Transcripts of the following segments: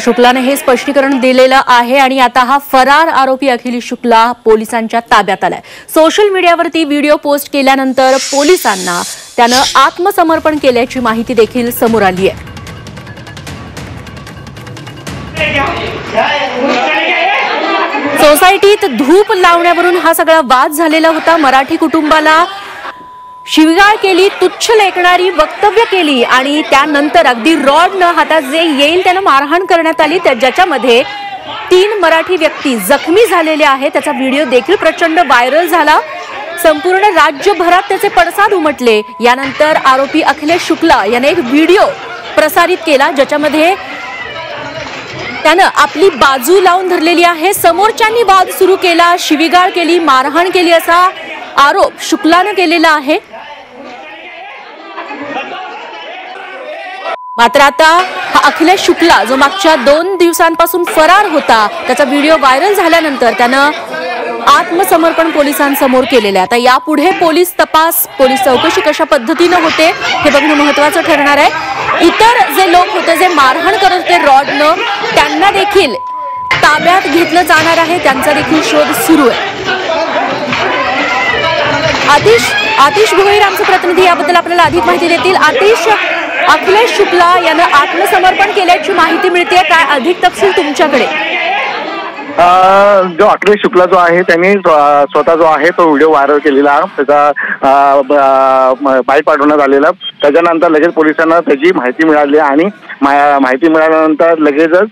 शुक्लाने हे स्पष्टीकरण दिलेलं आहे आणि आता हा फरार आरोपी अखिलेश शुक्ला पोलिसांच्या ताब्यात आलाय। सोशल मीडियावरती व्हिडिओ पोस्ट केल्यानंतर पोलिसांना त्यानं आत्मसमर्पण केल्याची माहिती देखील समोर आली आहे। सोसायटीत धूप लावण्यावरून हा सगळा वाद झालेला होता। मराठी कुटुंबाला शिवीगाळ केली, तुच्छ लेखणारी वक्तव्य केली आणि त्यानंतर अगदी रॉडनं हातात जे येईल त्यानं मारहाण करण्यात आली, ज्याच्यामध्ये 3 मराठी व्यक्ती जखमी झालेले आहेत। त्याचा व्हिडिओ देखील प्रचंड व्हायरल झाला। संपूर्ण राज्यभरात त्याचे पडसाद उमटले। यानंतर आरोपी अखिलेश शुक्ला याने एक व्हिडिओ प्रसारित केला ज्याच्यामध्ये त्यानं आपली बाजू लावून धरलेली आहे। समोरच्यांनी वाद सुरू केला, शिवीगाळ केली, मारहाण केली असा आरोप शुक्लानं केलेला आहे। मात्र आता हा अखिलेश शुक्ला जो मागच्या 2 दिवसांपासून फरार होता, त्याचा व्हिडिओ व्हायरल झाल्यानंतर त्यानं आत्मसमर्पण पोलिसांसमोर केलेलं आहे। आता यापुढे पोलीस चौकशी कशा पद्धतीनं होते हे बघणं महत्त्वाचं ठरणार आहे। इतर जे लोक होते जे मारहाण करत होते रॉडनं, त्यांना देखील ताब्यात घेतलं जाणार आहे। त्यांचा देखील शोध सुरू आहे। आतिश भोईर आमचे प्रतिनिधी याबद्दल आपल्याला अधिक माहिती देतील। आतिश, अखिलेश शुक्ला यानं आत्मसमर्पण केल्याची माहिती मिळते, काय अधिक तपशील तुमच्याकडे? जो अखिलेश शुक्ला जो आहे त्यांनी स्वतः जो आहे तो व्हिडिओ व्हायरल केलेला, त्याचा बाईट पाठवण्यात आलेला। त्याच्यानंतर लगेच पोलिसांना त्याची माहिती मिळाली आणि माहिती मिळाल्यानंतर लगेचच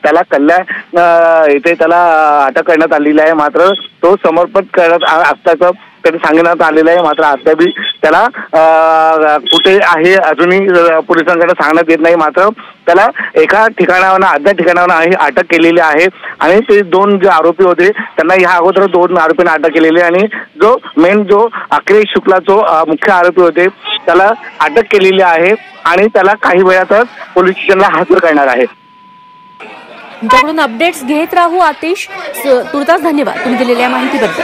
त्याला कल्याण येथे त्याला अटक करण्यात आलेली आहे। मात्र तो समर्पण करत असल्याचं त्यांनी सांगण्यात आलेलं आहे। मात्र अद्यापही त्याला कुठे आहे अजूनही पोलिसांकडे सांगण्यात येत नाही। मात्र त्याला एका ठिकाणावर अज्ञात ठिकाणावर अटक केलेली आहे आणि ते 2 जे आरोपी होते त्यांना या अगोदर 2 आरोपींना अटक केलेली आणि जो अखिलेश शुक्ला जो मुख्य आरोपी होते त्याला अटक केलेली आहे आणि त्याला काही वेळातच पोलीस स्टेशनला हजर करणार आहे। तुमच्याकडून अपडेट्स घेत राहू आतिश। तुर्तास धन्यवाद तुम्ही दिलेल्या माहितीबद्दल।